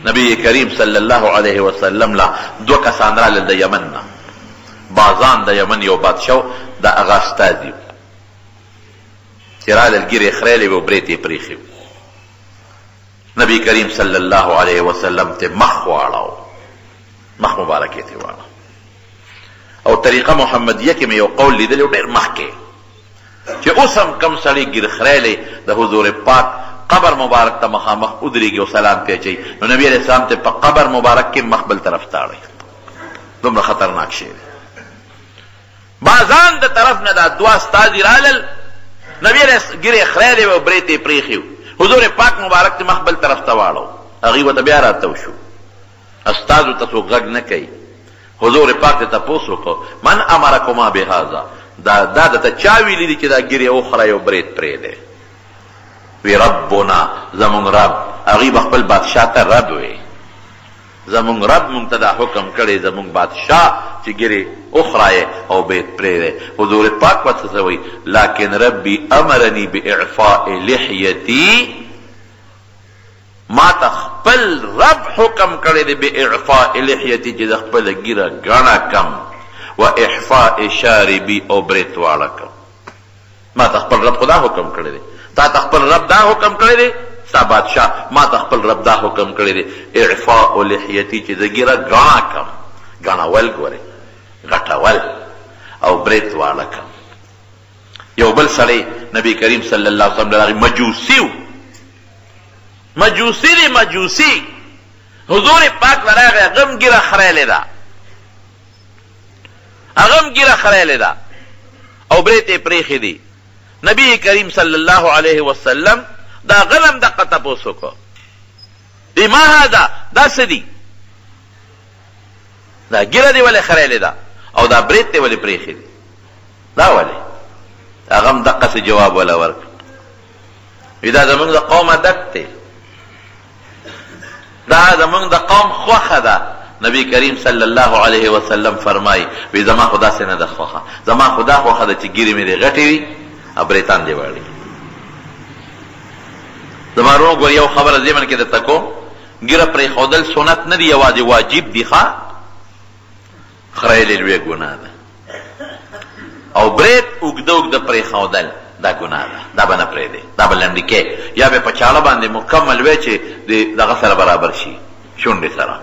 نبی کریم صلی الله علیه وسلم لا دو کسان رالل د یمن نه، بازان د یمن یو بادشاه د هغه استازي چې رالل ګیرې خریلې و برېت یې پریښي. نبی کریم صلی الله علیه وسلم ته مخ واړاو، مخ مبارک یې ته واړاو. او طریقه محمدیه کې مې یو قول لیدلی ډېر مخکې چې اوس هم کم سړی ګیر خریلی د حضور پاک قبر مبارک ته مخامخ ودرېږي او سلام پې اچوي، نو نبي علیه السلام ته په قبر مبارک کې مخ بل طرف ته اړوي. دومره خطرناک شی دی. بازان د طرف نه دا دوه استازي رالل، نبي علیه ګیرې خریلی و برېت یې پرېښي و، حضور پاک مبارک ته مخ بل طرف ته واړو. هغوی ورته بیا راتاو شو، استازو ته څوک غږ نه کوي. حضور پاک ته تپوس وکړو من امرکما بهذا، دا درته چا ویلي دي چې دا ګیرې وخوری او برېت پرېږدی؟ وی ربنا، زمونږ رب. هغوی به خپل بادشاه ته رب وی، زمونږ رب مونږ ته دا حکم کړی، زمونږ بادشاه چې ګیرې وخوری او برېت پرېږدی. حضور پاک ورته څه وی؟ لکن ربي امرني باعفاء لحیتي، ما ته خپل رب حکم کړی دی باعفاء لحیتي چې د خپله ګیره ګڼه کم، و احفاء شاربي او برېت واړه کم. ما ته خپل رب خدا حکم کړی دی، تا ته خپل رب دا حکم کړی دی، ستا بادشاه ما ته خپل رب دا حکم کړی دی اعفاء لحیتي چې د ګیره ګڼه کم، ګڼول ګورې غټول او برېت واړه کم. یو بل سړی نبی کریم صلی الله علیه وسلم مجوسی و، مجوسی دی مجوسی. حضور پاک ورغی، هغه ګیره خریلې ده، هغه ګیره خریلې ده او برېت یې پرېښي دي. نبی کریم صلی الله علیه وسلم دا غلم دقه تپوس وکړو، دی ما هذا، دا څه دي؟ دا ګیره دې ولې خریلې ده او دا برېت دې ولې پرېښي دي؟ دا ولې؟ هغه هم دقسې جواب ولا ورکړ، وی دا زمونږ د قوم عادت دی، دا زمونږ د قوم خوښه ده. نبی کریم صلی الله علیه وسلم فرمایي وی زما خدا سي نه ده خوښه، زما خدا خوښه ده چې ګیرې مې دې غټې وي او برېتان دې واړي. زما ورونو ګور یو خبره ضمن کې درته کوم، ګیره پرېښودل سنت نه دي، یوازې واجب دي. ښه خریلې لویه ګناه ده، او برېت اوږده اوږده پرېښودل دا ګناه ده، دا به نه پرېږدې، دا به لنډې کې، یا به په چاړه باندې مکمل وی چې دغه سره برابر شي شونډې سره،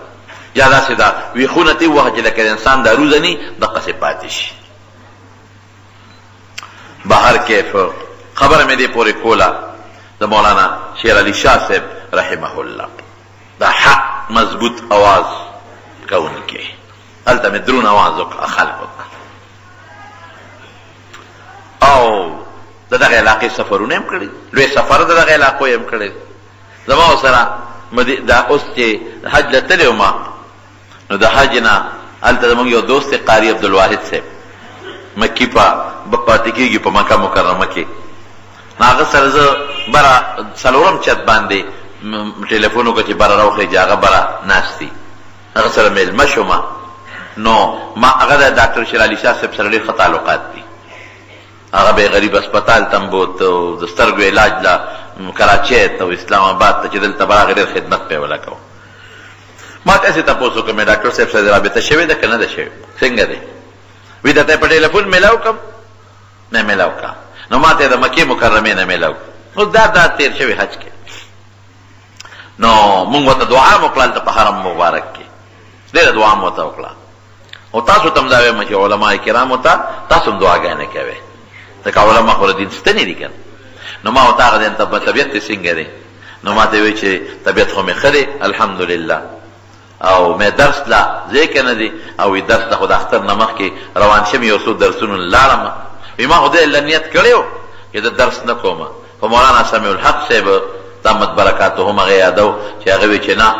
یا داسې دا ویښونه تې ووهه چې لکه د انسان دا روزني دقسې پاتې شي. بهر کیف خبره مې دې پورې کوله د مولانا شیر علي شاه صاحب رحمه الله، دا حق مضبوط اواز کوونکی. هلته مې درون اواز وکړه خلکو ته، او د دغه علاقې سفرونه هم کړي، لوی سفر د دغه علاقو هم کړی. زما سره دا اوس چې حج له تللی وم، نو د حج نه هلته زموږ یو دوست دی قاري عبدالواحد صاحب، مکي پاتې کېږي په مکه مکرمه کې. نو هغه سره زه بره څلورم چت باندې ټلیفون وکړه چې بره راوخېږي، هغه بره ناست دي، هغه سره مېلمه شوم. نو ما هغه د ډاکټر شیر علي شاه صاحب سره ډېر ښه تعلقات دي، هغه به غریب اسپتال ته بوت او د سترګو علاج له کراچۍ ته او اسلام آباد ته چې دلته به راغی ډېر خدمت پې ولګوو. ما تاسې تپوس وکړم مې ډاکټر صاحب سره رابطه شوې ده که نه ده شوې؟ څنګه دی؟ وی درته یې په ټلیفون میلاو کړم؟ نه میلاو کړه. نو ما ته یې د مکې مکرمې نه میلاو کړ. اوس دا تېر شوی حج کې، نو مونږ ورته دعا مو کړه هلته په حرم مبارک کې، ډېره دعا مو ورته وکړه. او تاسو ته هم دا وایم چې علما کرامو ته تاسو هم دعاګانې کوئ، ځکه علما خو د دین ستنې دي که نه. نو ما ورته هغه دی طبیعت دې څنګه دی؟ نو ما ته یې وایي چې طبیعت خو مې ښه دی الحمدلله، او مې درس لا ځای که نه دی، او درس ته خو د اختر نه مخکې روان شم، یو څو درسونو لاړم. وی ما خو دې له نیت کړی و چې د درس نه کوم. په مولانا سمیع الحق صاحب دامت برکاتهم هغه یادو چې هغه وی چې نه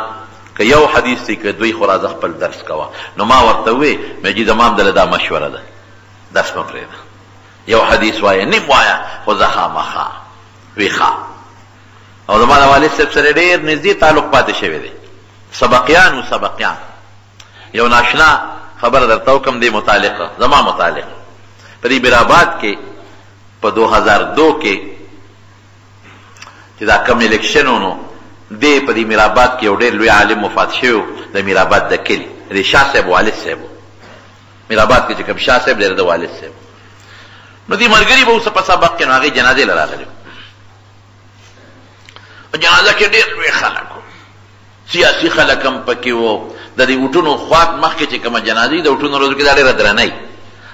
که یو حدیث دی که دوی خو راځه خپل درس کوه. نو ما ورته وی مې چې زما هم دله دا مشوره ده، درس مه پرېږده، یو حدیث وایه نیم وایه خو زه خامخا وی ښه. او زما د والد صاحب سره ډېر نږدې تعلق پاتې شوی دی، سبقیان و سبقیان. یو ناشنا خبر درته وکړم دی متعلقه زما متعلق په دې براباد کې په 2002 کې چې دا کم الیکشن ونو دی په دې میرآباد کې یو ډېر لوی عالم وفات شوی د میرآباد د کلي د شاه صاحب والد صاحب میرآباد کې چې کوم شاه صاحب دی د والد صاحب نو دې ملګري به اوس په سبق کې نو هغې جنازې له راغلي جنازه کې ډېر لوی خلک وو سیاسي خلک هم پکې وو د دې اوټونو خواک مخکې چې کومه جنازې د اوټونو روزو کې دا ډېره درنۍ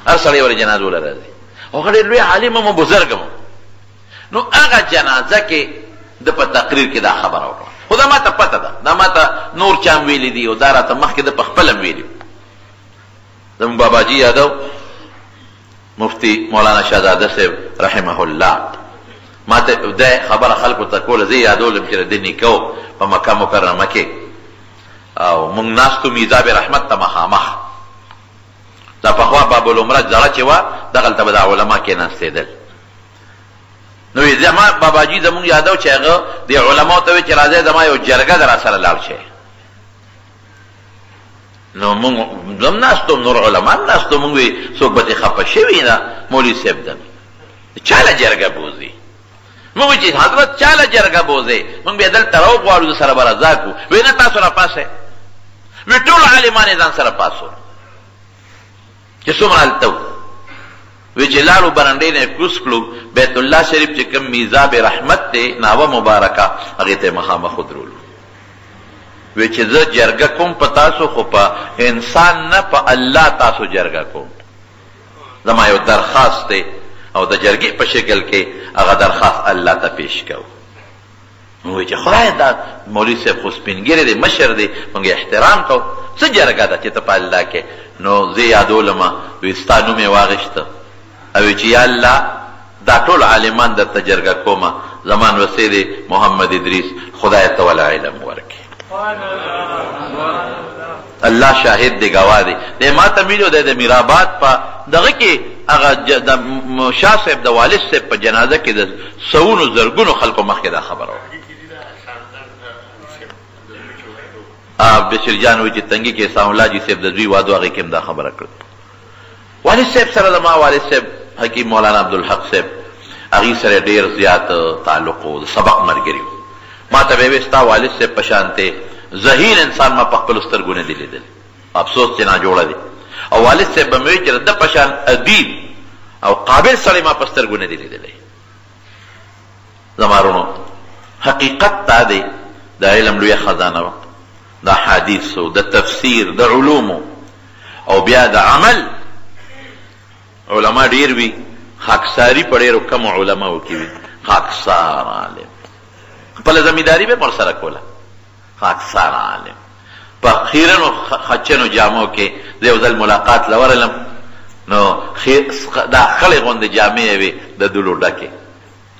هر سړی ورې جنازو له راځي هغه ډېر لوی عالم هم بزرګ هم نو هغه جنازه کې د په تقریر کې دا خبره وکړه خو دا ما ته پته ده دا ما ته نور چا هم ویلي دي او دا راته مخکې د په خپله هم ویلي زموږ باباجي یادو مفتی مولانا شهزاده صاحب رحمه الله ما ته دا خبره خلکو ته کوله زه یادولم چې د نیکو په مکه مکرمه کې او موږ ناستو میزاب رحمت ته مخامخ دا پخوا باب العمره زړه چې وه دغلته به د علما کېناستېدل نو زما باباجي زمونږ یادو چې هغه د علماو ته وی چې راځئ زما یو جرګه در سره لاړ شئ نو مونږ هم ناستو نور علما هم ناستو مونږ وی څوک به دې خفه شوي نه مولوي صاحب دم چاله جرګه بوځي مونږ وی چې حضرت چاله جرګه بوځئ مونږ بیا دلته راوغواړو د سره به رضا کړو وی نه تاسو راپاسئ وی ټول عالمان یې ځان سره پاسو چې څومره هلته و وی چې لاړو برنډې نه کوز کړو بیت الله شریف چې کوم میزاب رحمت دی ناوه مبارکه هغې ته یې مخامخ ودرولو وی چې زه جرګه کوم په تاسو خو په انسان نه په الله تاسو جرګه کوم زما یو درخواست دی او د جرګې په شکل کې هغه درخواست الله ته پیش کوو نو وی چې خدای دا مولوي صاحب خو سپینګیری دی مشر دی موږ احترام کوو څه جرګه ده چې ته په الله کې نو زه یادولمه وی ستا نوم یې واغېشته او چې یا الله دا ټول عالمان درته جرګه کومه زمان وسی دی محمد ادریس خدای ته ولا علم ورکړي الله شاهد دی گواه دی د ما ته ویلو د میرآباد په دغه کې هغه د شاه صاحب د والد صاحب په جنازه کې د سوونو زرګونو خلکو مخکې دا خبره وه بشیر جان وی چې تنګي کې اسلام الله جی صاحب د دوی وادو هغې کې هم دا خبره کړه والد صاحب سره زما والد صاحب حکیم مولانا عبدالحق صاحب هغې سره ډېر زیات تعلق و د سبق ملګري و ما ته به یې ویل ستا والد صاحب په شانتې ذهین انسان ما په خپلو سترګو نه دی لیدلی افسوس چې ناجوړه دی او والد صاحب به مې ویل چې د ده په شان ادیب او قابل سړی ما په سترګو نه دی لیدلی زما وروڼو حقیقت دا دی د علم لویه خزانه وه د حدیثو د تفسیر د علومو او بیا د عمل علما ډیر وي خاکساري په ډېرو کمو علماو کې وي خاکسار عالم خپله زمینداري به ور سره کوله خاکسار عالم په خیرنو خچنو جامو کې زه یو ځل ملاقات له ورغلم نو دا خړې غوندې جامې وې د دلو ډکې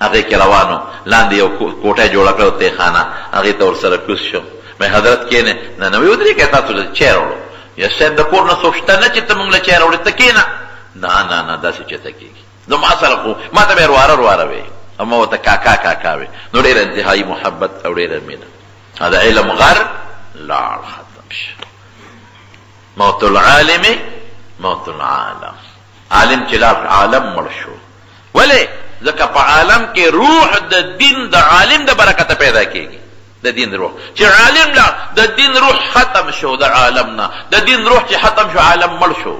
هغې کې روانو لاندې یو کوټه جوړه کړه تیخانه هغې ته ورسره کوز شو مې حضرت کېنې نه نه وی ودرېږه تاسو له چای راوړو یا صاحب د کور نه څوک شته نه چې ته موږ له چای راوړې ته کېنه نه نه نه داسې چېرته کېږي نو ما سره خو ما ته به یې رواره وې او ما ورته کاکا کاکا وې نو ډېره انتهایي محبت او ډېره مینه دا علم غر لاړ ختم شو موت العالم موت العالم عالم چې لاړ عالم مړ شو ولې ځکه په عالم کې روح د دین د عالم د برکته پیدا کېږي د دین روح چې عالم لاړ د دین روح ختم شو د عالم نه د دین روح چې ختم شو عالم مړ شو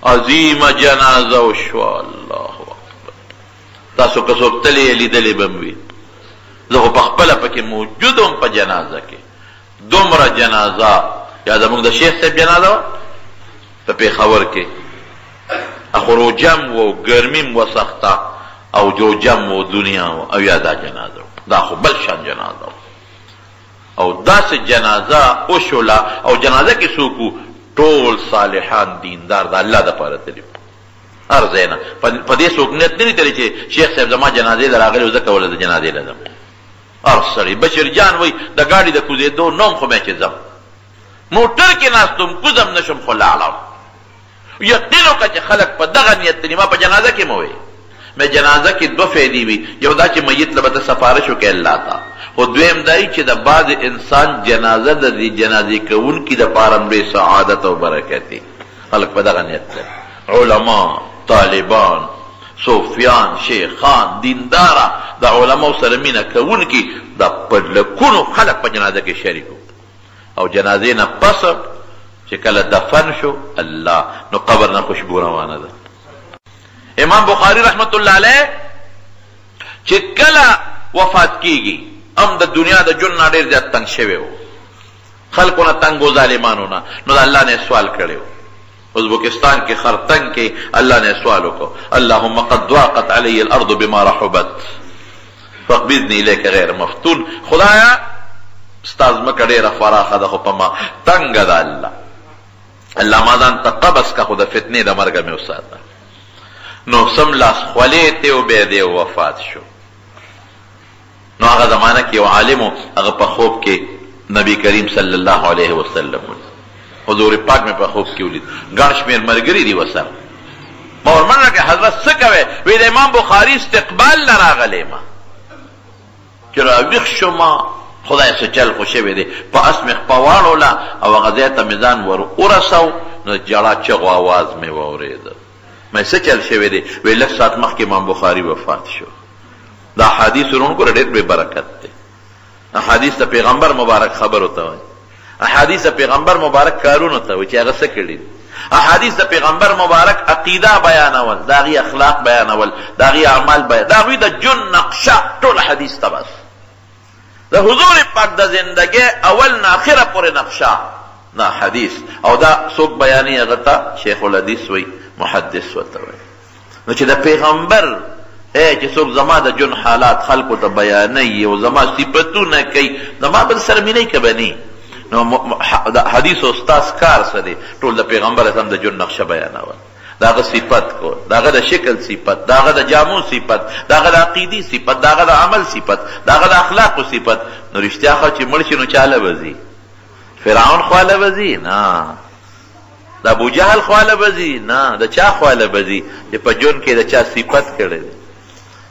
عظیمه جنازه وشوه الله اکبر تاسو که څوک تلې لیدلې به م وي زه خو پخپله پکې موجود وم په جنازه کې دومره جنازه یا زموږ د شیخ صاحب جنازه وه په پېښور کې خروجم و ګرمیم و سخته او جوجم و دنیا و او یا دا جنازه دا خو بل شان جنازه او داسې جنازه وشوله او جنازه کې څوک ټول صالحان دیندار د الله دپاره تلي هر ځای نه په دې څوک نیت نه تلي چې شیخ صاحب زما جنازې له راغلی و ځکه وله د جنازې له ځم هر سړی بشیر جان وایي د ګاډي د کوزېدو نوم خو مې چې ځم موټر کې ناستم کوزم نشم خو لاړم یقین وکړه چې خلک په دغه نیت تلي ما په جنازه کې مه وایي مې جنازه کې دوه فایدې وي یو دا چې میت له به ته سفارش وکړې الله ته خو دویم دا چې د بعض انسان جنازه د دې جنازې کوونکي دپاره لوی سعادت او برکت دی خلک په دغه نیت لري علما طالبان صوفیان، شیخان، دیندارا، د علماء سره مینه کوونکي د په لکونو خلک په جنازه کې شریک او جنازې نه پس چې کله دفن شو الله نو قبر نه خوشبو روانه ده. امام بخاری رحمت الله علیه چې کله وفات کیږي هم د دنیا د جون نه ډېر زیات تنګ شوی و، خلکو نه تنګ و، ظالمانو نه، نو د الله نه سوال کړی و. ازبکستان کې خرطنګ کې الله نه سوال وکړو اللهم قد ضاقت علی الارض بما رحبت فاقبضني الیک غیر مفتون. خدایا ستا ځمکه ډېره فراخه ده خو په ما تنګه ده الله، الله ما ځان ته قبض که خو د فتنې د مرګه مې وساته. نو سم لاس خولې ته و بیا دی وفات شو. نو هغه زمانه کې یو عالم هغه په خوب کې نبی کریم صلی الله علیه وسلم حضور پاک مې په خوب کې ولید، ګڼ شمېر ملګري دي ورسره. ما ورمنډه کړه حضرت څه کوې؟ وی د امام بخاري استقبال نه راغلی ما چې راویښ شوم خدای څه چل خو شوی دی، په اس مې خپه واړوله او هغه ځای ته مې ځان ور ورسو نو جړه چغو اواز مې واورېده. مې څه چل شوی دی؟ وی لږ ساعت مخکې امام بخاري وفات شو. دا حدیث ورونکو ډېر بې برکت دی. احادیث د پیغمبر مبارک خبرو ته وایي، احادیث د پیغمبر مبارک کارونو ته وایي چې هغه څه کړي دي. احادیث د پیغمبر مبارک عقیده بیانول، د هغې اخلاق بیانول، د هغې اعمال بیان، د هغوی د جون نقشه ټول حدیث ته بس د حضور پاک د زندګۍ اول نه اخره پورې نقشه دا حدیث. او دا څوک بیانوي هغه ته شیخ الحدیث وایي، محدث ورته وایي. نو چې د پیغمبر چې څوک زما د جون حالات خلکو ته بیانوي او زما صفتونه کوي، زما بل سره مینه که به نه، نو د حدیث استاذ کار څه دی؟ ټول د پیغمبر اعظم د جون نقشه بیانول، د هغه صفت کول، د هغه د شکل صفت، د هغه د جامو صفت، د هغه د عقیدي صفت، د هغه د عمل صفت، د هغه د اخلاقو صفت. نو رښتیا خو چې مړ شي نو چاله به ځي؟ فرعون خواله به ځي؟ نه. د ابوجهل خواله به ځي؟ نه. د چا خواله به ځي چې په جون کې د چا صفت کړی دی،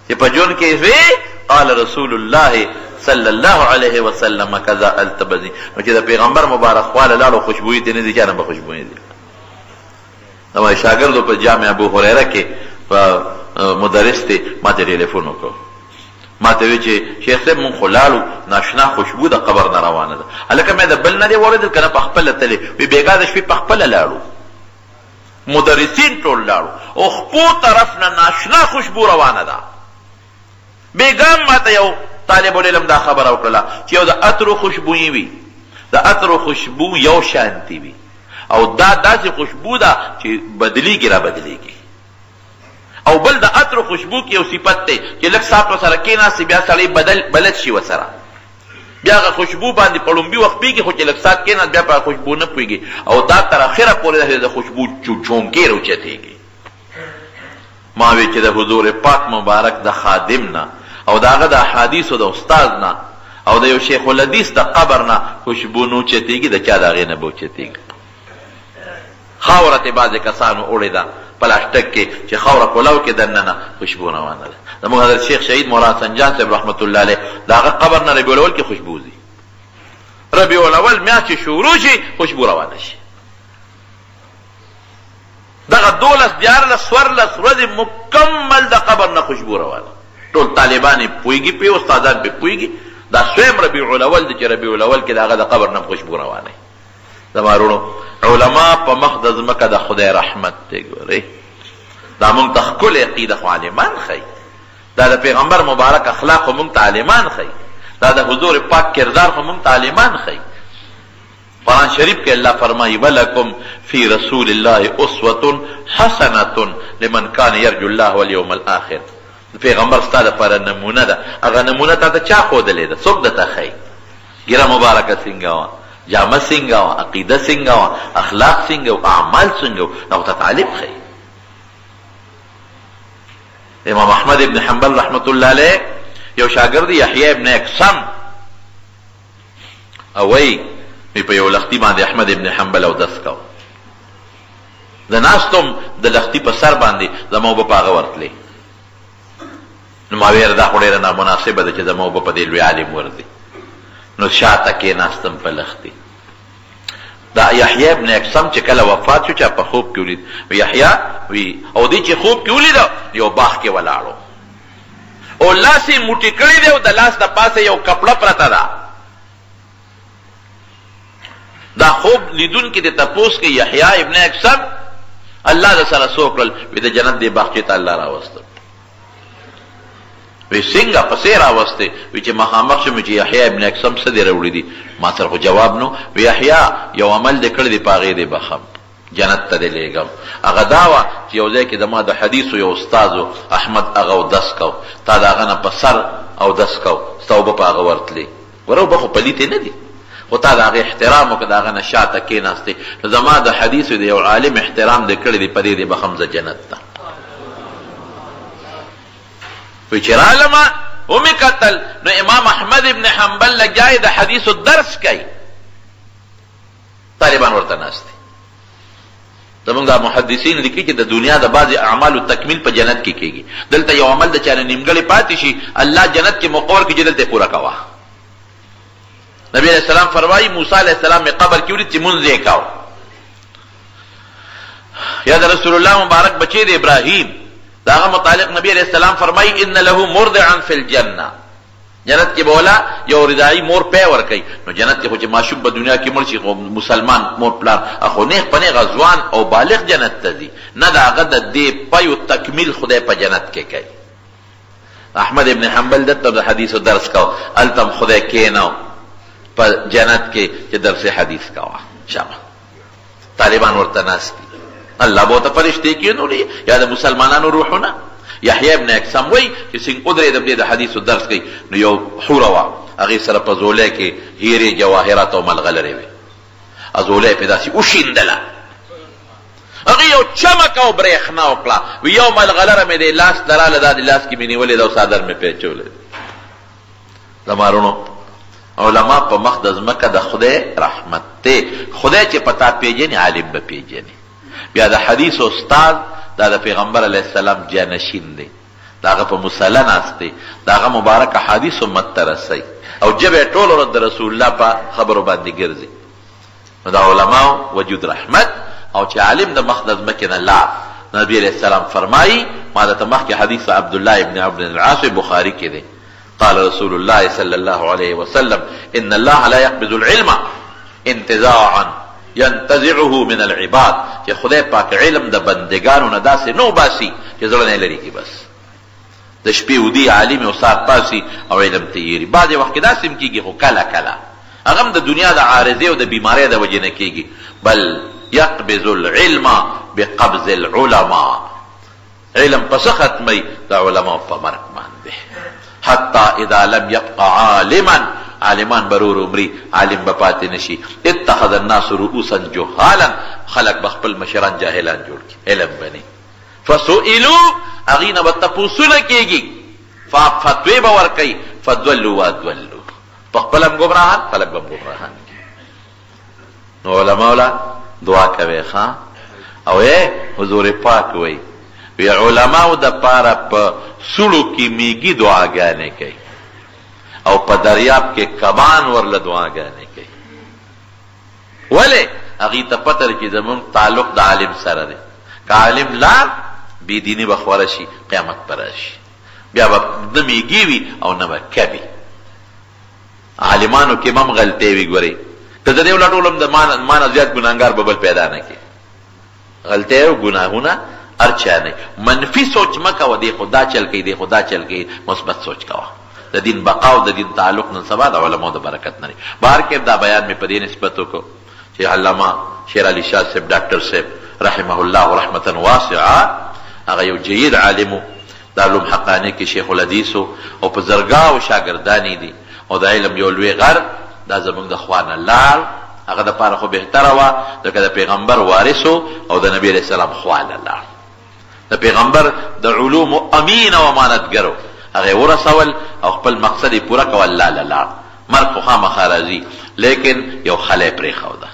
چې په جون کې وی قال رسول الله صلی الله علیه وسلم کذا التبذی. نو چې د پیغمبر مبارک خواله لاړو خوشبویي دې نه دي، چانه به خوشبویي دي. زما شاګردو په جامع ابو هریره کې په مدرس ته ما ته ټلیفون وکړ، ما ته وی چې شیخ صاحب مونږ خو لاړو ناشنا خوشبو د قبر نه روانه ده. هلکه مې د بل نه دی واورېدل که نه په خپله تلې؟ وی بېګا د شپې په خپله لاړو، مدرسین ټول لاړو او خپو طرف نه ناشنا خوشبو روانه ده. بېګا ما ته یو طالب العلم دا خبره وکړله چې یو د عطرو خوشبویي وي، د عطرو خوشبو یو شانتي وي، او دا داسې خوشبو ده چې بدلیږي را بدلیږي. او بل د عطرو خوشبو کې یو صفت دی چې لږ ساعت ورسره کېناستې بیا سړی بلد شي ورسره، بیا هغه خوشبو باندې په لومبي وخت پوهېږي، خو چې لږ ساعت کېناست بیا په خوشبو نه پوهېږي، او دا تر اخره پورې د خوشبو چونکې راوچتېږي. ما وی چې د حضور پاک مبارک د خادم نه او د هغه د احادیثو د استاد نه او د یو شیخ الحدیث د قبر نه خوشبو نه اوچتېږي، د چا د هغې نه به اوچتېږي. خاوره ته بعضې کسانو وړې ده پلاسټک کې چې خاوره کولو کې دننه خوشبو روانه ده. زموږ حضرت شیخ شهید مراد سنجان صاحب رحمت الله علیه د هغه قبر نه ربیع الاول کې خوشبو ځي، ربیع الاول میاشت چې شروع شي خوشبو روانه شي. دغه 12 14 14 ورځې مکمل د قبر نه خوشبو روانه، ټول طالبان یې پوهېږي پرې، استادان پرې پوهېږي. دا سویم ربیع الاول دی چې ربیع الاول کې د هغه د قبر نه خوشبو روانه. زما وروڼو علما په مخ د ځمکه د خدای رحمت دی. ګورئ دا مونږ ته ښکلې عقیده خو عالمان ښیي، دا د پیغمبر مبارک اخلاق خو مونږ ته عالمان ښیي، دا د حضور پاک کردار خو مونږ ته عالمان ښیي. قرآن شریف کې الله فرمایي ولکم فی رسول الله اسوة حسنة لمن کان یرجو الله والیوم الآخر. پیغمبر ستا دپاره نمونه ده، هغه نمونه تا ته چا ښودلې ده؟ څوک درته ښیي؟ ګیره مبارکه څنګه وه، جامه څنګه وه، عقیده څنګه وه، اخلاق څنګه و، اعمال څنګه و، هغه ته تعلیم ښیي. امام احمد ابن حنبل رحمت الله علیه یو شاګرد یحیی ابن اقسم او وی په یو لختي باندې احمد ابن حنبل او دس کو، د ناستم د لختي په سر باندې زما اوبه په هغه ورتلې. نو ما ویل دا خو ډېره نامناسبه ده چې زما اوبه په دې لوی عالم ورځي. نو شاته کېناستم په لختي، دا یحیی ابن اقسم چې کله وفات شو چا په خوب کې ولید یحیی وی او دی چې خوب کې ولید یو باغ کې ولاړو او لاس یې موټی کړی دی او د لاس د پاسه یو کپړه پرته ده دا خوب لیدون کې د تپوس کې یحیی ابن اقسم الله د سره سوکل وی د جنت دی باغ چې الله راوستل وی څنګه پسې راوسته وی چې مخامخ شم چې یحیی ابن اقسم څه دی راوړي دي ما سره خو جواب نو وی یحیی یو عمل دې کړی دی پاغې دی بخم جنت ته دی لېږم هغه دا وه چې یو ځای کې د ما د حدیثو یو استاد احمد هغه اودس کو تا د هغه نه په سر اودس کو ستا اوبه په هغه ورتلې ور اوبه خو پلیتې نه دي خو تا د هغې احترام وکړه د هغه نه شاته کېناستې نو زما د حدیثو د یو عالم احترام دې کړی دی په دې دی بخم زه جنت ته وی چې رالما ومې کتل نو امام احمد ابن حنبل لګیای د حدیثو درس کوي طالبان ورته ناست دي زمونږ دا محدثین لیکي چې د دنیا د بعضې اعمالو تکمیل په جنت کې کېږي دلته یو عمل د چا نه نیمګړی پاتې شي الله جنت کې مقرر کړي چې دلته یې پوره کوه نبی علیہ السلام فرمایي موسی علیہ السلام مې قبر کې ولید چې مونځ یې کاو یا د رسول الله مبارک بچی د ابراهیم داغه متعلق نبی علیہ السلام فرمایي ان له مرضعا فی الجنه جنت کې بولا یو رضاعی مور پی ور کوي نو جنت کې خو چې معشوق په دنیا کې مړ شي خو مسلمان مور پلار اخو نیغ پنیغ ځوان او بالغ جنت ته ځي نه د هغه د دې پیو تکمیل خدای په جنت کې کوي احمد ابن حنبل دته د حدیثو درس کو التم خدای کېناو په جنت کې چې درس حدیث کوا شابه طالبان ورته ناست دي الله به ته فرشتې کېنولي یا د مسلمانانو روحونه یحیی ابن اقسم وی چې څنګه ودرېد د حدیثو درس کوي نو یو حوره وه هغې سره په زولی کې هیرې جواهرات او ملغلرې وې ازولی یې پې داسې وشیندله هغې یو چمک او برېښنا وکړه وی یو ملغلره مې د لاس دراله دا د لاس کې مې نیولې ده او څادر مې پیچولی زما رونو علما په مخ د ځمکه د خدای رحمت دی خدای چې پتا پیژني عالم به پیژني بیا د حدیث استاد دا د پیغمبر علیه السلام جانشین دی دا هغه په مصلی ناست دی دا هغه مبارک احادیث امت ته رسوي او ژبه یې ټول ورځ د رسول الله په خبرو باندې ګرځي نو دا علماو وجود رحمت او چې عالم د مخ د ځمکې نه لاړ نبی علیه السلام فرمایي ما درته مخکې حدیث عبدالله ابن عمرو بن العاص بخاري کې دی قال رسول الله صلى الله عليه وسلم ان الله لا يقبض العلم انتزاعا ينتزعه من العباد چې خدای پاک علم د بندگانو نه داسې نو باسي چې زړه نه لري کی بس د شپې ودي عالم او سات پاسي او علم تیری بعض وخت کې داسې کیږي خو کله کله هغه د دنیا د عارضه او د بیماری د وجې نه کیږي بل يقبض العلم بقبض العلماء علم پس ختمي د علماء په مرګ باندې حتى اذا لم يبقى عالما عالمان برور عمری عالم بپاتې نشي اتخذ الناس رؤوسا جهالا خلق بخپل مشران جاهلان جوړ کی علم بني فسئلوا اغینا بتپوسونه کیږي فتوی به ور کوي فدلوا وادلوا بخپلم گمراهان خلق بم گمراهان نو علماء ولا دعا کوي ښا او حضور پاک وي وی علماء د پاره په سړو کې میږي دعاګانې کوي او په دریاب کې کمان ورله دعاګانې کوي ولې هغې ته پته ده چې زمونږ تعلق د عالم سره دی که عالم لا بېدیني به خوره شي قیامت به راشي بیا به نه میږي وي او نه به کبي عالمانو کې هم غلطۍ وي ګورې که زه دې ولټولم د ما نه زیات ګناهګار به بل پیدا نه کړي غلطۍ او ګناهونه هر چا نه منفي سوچ مه کوه دی خو دا چل کوي دی خو دا چل کوي مثبت سوچ کوه د دین بقا او د دین تعلق نن سبا د علماو د برکت نه بهر کې دا بیان مې په دې نسبت وکړو چې علامه شیر علي شاه صاحب ډاکټر صاحب رحمه الله رحمتا واسعه هغه یو جید عالم دارالعلوم حقانی کې شیخ الحدیث او په زرګاو شاګردانی دي او د علم یو لوی غر دا زمونږ د خوانه لال هغه د پاره خو بهتره وه ځکه د پیغمبر وارثو او د نبی علیه السلام خوانه لال د پیغمبر د علوم امین او امانتګرو هغه ورسول او خپل مقصد یې پوره کول لا مرګ خو خامخا راځي لیکن یو خلی پرېښوده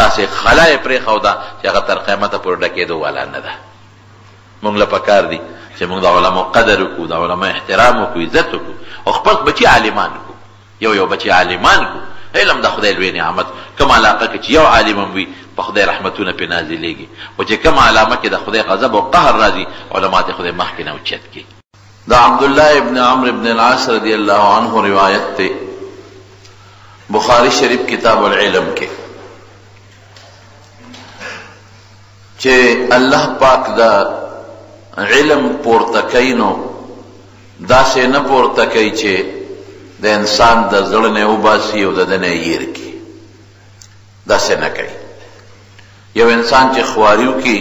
داسې خلی یې پرېښوده چې هغه تر قیامته پورې ډکېدو والا نه ده موږ له پکار دي چې موږ د علماو قدر وکړو د علماو احترام وکړو عزت وکړو او خپل بچي عالمان کړو یو بچي عالمان کړو علم د خدای لوی نعمت. کوم علاقه کې چې یو عالم وي په خدای رحمتونه پې نازلېږي، او چې کوم علامه کې د خدای غضب او قهر راځي علما د خدای مخکې نه اوچت کړي. دا عبدالله ابن عمرو ابن العاص رضی الله عنه روایت ته بخاری شریف کتاب العلم کې چې الله پاک دا علم پورته کوي نو داسې نه پورته کوي چې د انسان د زړه نه وباسي او د ده نه یې هېر کړي. داسې نه کوي. یو انسان چې خواري وکړي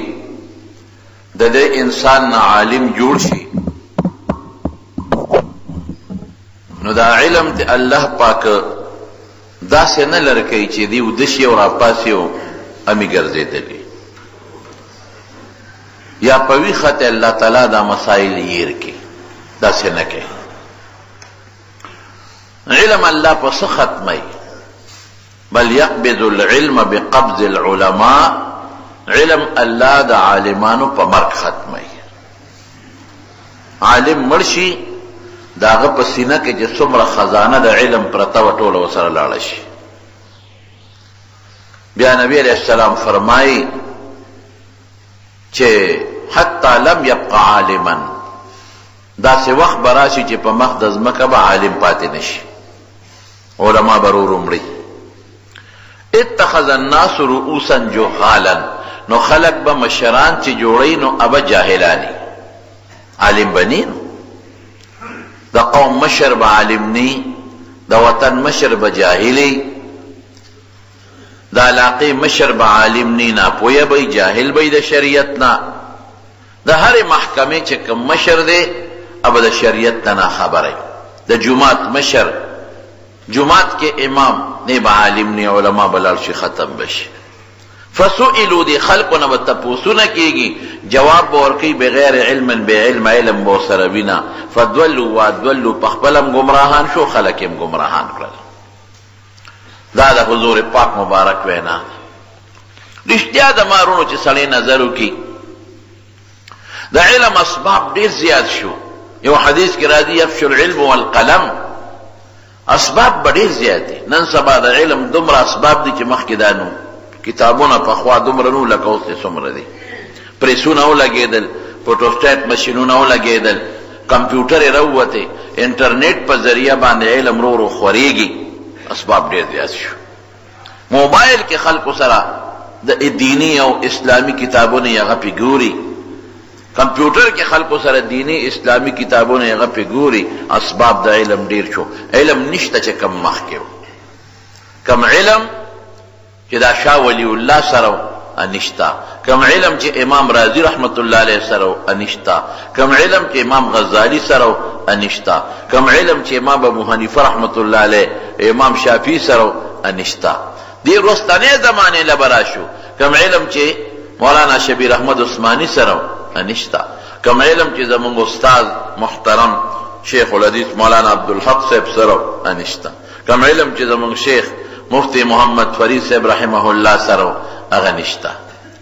د دې انسان نه عالم جوړ شي نو دا علم ته الله پاک داسې نه لره کوي چې دی وده شي او راپاسي او امي ګرځېدلي، یا په ویښه ته الله تعالی دا مسایل هېر کړي. داسې نه کوي. علم الله په څه ختموي؟ بل يقبض العلم بقبض العلماء. علم الله د عالمانو په مرګ ختموي. عالم مړ شي د هغه په سینه کې چې څومره خزانه د علم پرته وه ټوله ورسره لاړه شي. بیا نبی علیه السلام فرمایي چې حتی لم يبق عالما، داسې وخت به راشي چې په مخ د ځمکه به عالم پاتې نشي، علما به ورو مړي. اتخذ الناس رؤوسا جهالا، نو خلق به مشران چې جوړی نو ابه جاهلانی، عالم بنی. د قوم مشر به عالم نی، د وطن مشر به جاهلی، د علاقې مشر به عالم نی، ناپویه به جاهل به د شریعت نه. د هرې محکمې چې کوم مشر دی ابه د شریعت ته نه خبره. د جماعت مشر، جماعت کې امام نه به عالم نه، علما به لاړ شي ختم بشي. فسئلوا، دی خلقونه به تپوسونه کېږي، جواب به ورکوي بغیر علم، بې علم، علم به ورسره وینه. فدولوا وادولوا، په خپله هم ګمراهان شو، خلک یې هم ګمراهان کړل. دا د حضور پاک مبارک وینا. رښتیا د مارونو چې سړی نظر وکړي د علم اسباب ډېر زیات شو. یو حدیث کې راځي یفشو العلم والقلم، اسباب به ډېر زیات دي. نن سبا د علم دومره اسباب دي چې مخکې دا نو کتابونه پخوا دومره نو لکه اوس چې څومره دي. پریسونه ولګېدل، فوټوسټیټ مشینونه ولګېدل، کمپیوټر یې راووتې، انټرنیټ په ذریعه باندې علم ورو ورو خورېږي. اسباب ډېر زیات شو. موبایل کې خلکو سره د دینی او اسلامي کتابونه یې هغه پې ګوري، کمپیوټر کې خلکو سره دینی اسلامي کتابونه هغه پې ګوري. اسباب د علم ډېر شو. علم نشته چې کم مخکې و. کم علم چې دا شاه ولی الله سره انشتا، کم علم چې امام رازی رحمت الله علیه سره انشتا، کم علم چې امام غزالی سره انشتا، کم علم چې امام ابو حنیفه رحمت الله علیه، امام شافعی سره انشتا. دی رستنه زمانه لبرا شو. کم علم چې مولانا شبیر احمد عثماني سره انشتا، کم علم چې زمونږ استاد محترم شیخ الحدیث مولانا عبدالحق صاحب سره انشتا، کم علم چې زمونږ شیخ مفتی محمد فرید صاحب رحمه الله سره هغه نشته.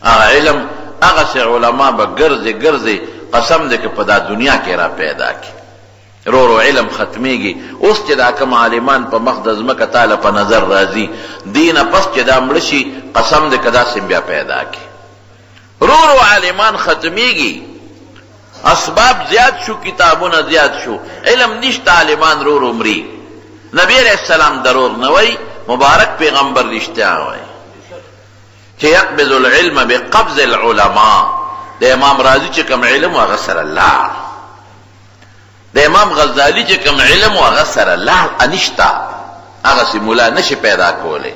هغه علم هغه سه علما به ګرځي ګرځي، قسم دې که په دا دنیا کې را پیدا کړي. رو رو علم ختمیږي. اوس چې دا کوم عالمان په مخ د ځمکه تعالی په نظر راځي، دینه پس چې دا مړه شي قسم دې که داسې بیا پیدا کړي. رو رو عالمان ختمیږي، اسباب زیاد شو، کتابونه زیاد شو، علم نشته، عالمان رو رو مري. نبی علیہ السلام دروغ نه وایي، مبارک پیغمبر رښتیا وایي چې یقبض العلم بقبض العلماء. د امام رازی چې کوم علم هغه سره لاړ، د امام غزالی چې کوم علم هغه سره لاړ انشتا، هغه سي مولا نشي پیدا کولی.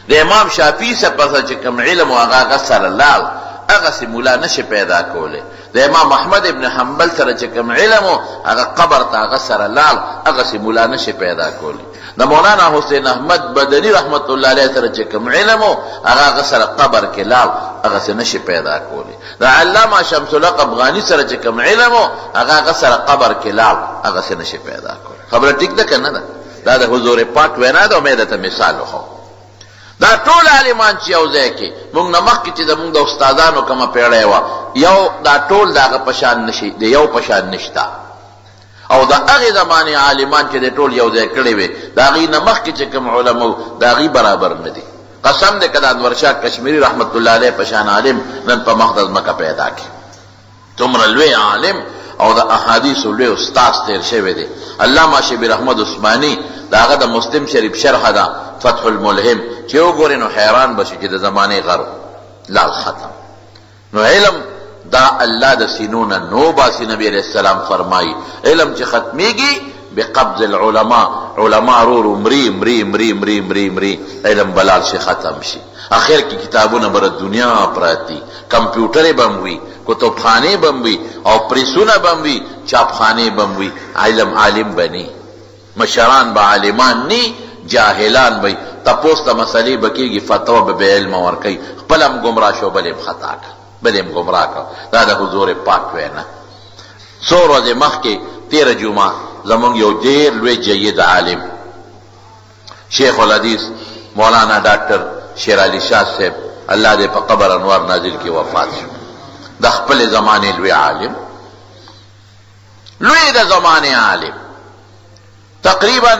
د امام شافعی څخه چې کوم علم هغه سره لاړ، هغه سي مولا نشي پیدا کولی. د امام احمد ابن حنبل سره چې کوم علم هغه قبر ته هغه سره لاړ، هغه سي مولا نشي پیدا کولی. د مولانا حسین احمد بدنی رحمت الله علیه سره چې کوم علم هغه سره قبر کې لاړ، هغه سي نشي پیدا کولی. د علامه شمس الحق افغانی سره چې کوم علم هغه سره قبر کې لاړ، هغه سي نشي پیدا کولی. خبره ټیک ده کنه ده؟ دا د حضور پاک وینا ده. امید ته مثال وخو. دا ټول عالمان چې یو ځای کې موږ نه مخکې چې زموږ د استادانو کومه پیړۍ وه، یو دا ټول د هغه په شان نشي، د یو په شان نشته. او د هغې زمانې عالمان چې د ټول یو ځای کړی وي د هغې نه مخکې چې کوم علما وو د هغې برابر نه دي. قسم دی که د انورشاه کشمیري رحمت الله علیه په شان عالم نن په مخ د ځمکه پیدا کړي، څومره لوی عالم او د احادیثو لوی استاذ تیر شوی دی. علامه شبیر احمد عثماني د هغه د مسلم شریف شرحه ده فتح الملهم چې وګورئ نو حیران بشي چې د زمانې غر لال ختم. نو علم دا الله د سینو نه نو باسي. نبی علیہ السلام فرمایي علم چې ختمیږي بقبض العلماء، علماء رو مري مري مري مري مري مري علم بلال شي ختم شي. اخر کې کتابونه بر دنیا پراتی، کمپیوټرې بم وي، کتابخانې بم وي او پریسونه بم وي، چاپخانې بم وي. علم عالم بني، مشران به عالمان ني، جاهلان به تپوس ته مسلې بکیږي، فتوا به بې علم ورکوي، خپل هم ګمراه شو بل هم خطا کړ بل هم ګمراه کړ. دا د حضور پاک وینا. څو ورځې مخکې 13 جمعه زمونږ یو ډېر لوی جید عالم شیخ الحدیث مولانا ډاکټر شیر علي شاه صاحب الله دې په قبر انوار نازل کې وفات شو. د خپل زمانې لوی عالم، لوی د زمانې عالم. تقریبا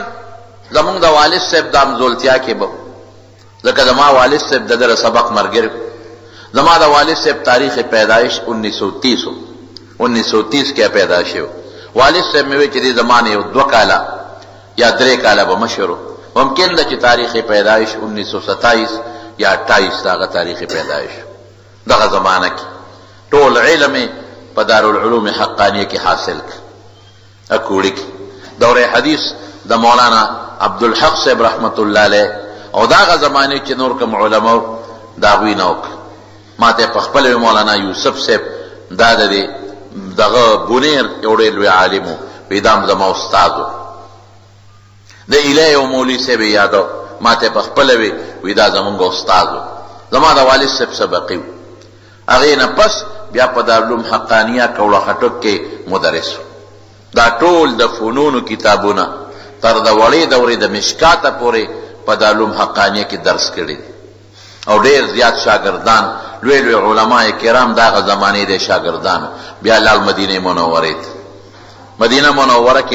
زمونږ د والد صاحب د همزولتیا کې به ځکه زما والد صاحب د در سبق مرګر، زما د والد صاحب تاریخ پیدائش 1930 کې پیدا شو. والد صاحب مې وی چې دې زمانه یو 2 کاله یا 3 کاله به مشهور، ممکن ده چې تاریخ پیدائش 1927 یا 28 دغه تاریخ پیدائش دغه زمانه کې ټول علم په دارالعلوم حقانیه کې حاصل کړ. اکوړي کې دوره حدیث د مولانا عبدالحق صاحب رحمت الله علیه او دغه زمانه چې نور کوم علما دا وی نو ماته په خپل مولانا یوسف صاحب دا دغه بونیر یو ډېر لوی عالم ویدام زما استادو د اله او مولوی صاحب یادو ماته په خپل ویدا زمونږ استادو زما د والد صاحب سبقي هغه نه پس بیا په دارالعلوم حقانیه کوړه خټک کې مدرس. دا ټول د فنونو کتابونه تر د وړې دورې د مشکاته پورې په دارالعلوم حقانیه کې درس کړي او ډېر زیات شاګردان لوی لوی علماء کرام دغه زمانې د شاګردانو. بیا لال مدینه منوره ته مدینه منوره کې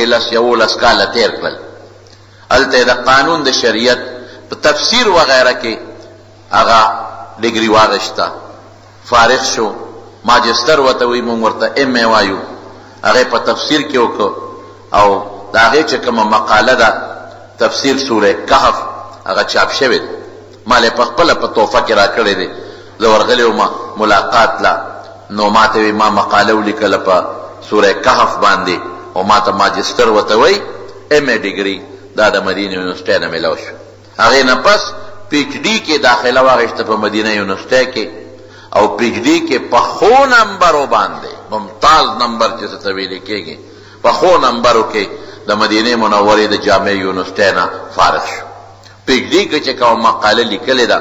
لس کاله تیر کړل. هلته د قانون د شریعت په تفسیر وغیره کې هغه ډګري واغشته، فارغ شو، ماجستر وته وی مونږ ورته ام ای وایو. هغه په تفسیر کې وکړو او دا هغه چې کومه مقاله ده تفسیر سوره کهف هغه چاپ شوی مال په خپل په توفه کې را کړی دی. زه ورغلی وم ملاقات لا، نو ماته وی ما مقاله ولیکله په سوره کهف باندې او ماته ماجستر وته وی ام ای ډګري دا د مدینه یونیورسيټي نه ملو شو. هغه نه پس پی ایچ ډی کې داخله واغشته په مدینه یونیورسيټي کې او پی ایچ ډی کې په خو نمبرو باندې ممتاز نمبر چې څه ویل کېږي په خو نمبرو کې د مدینه منورې د جامع یونیورسيټي نه فارغ شو. پی ایچ ڈی کې چې کوم مقاله لیکلې ده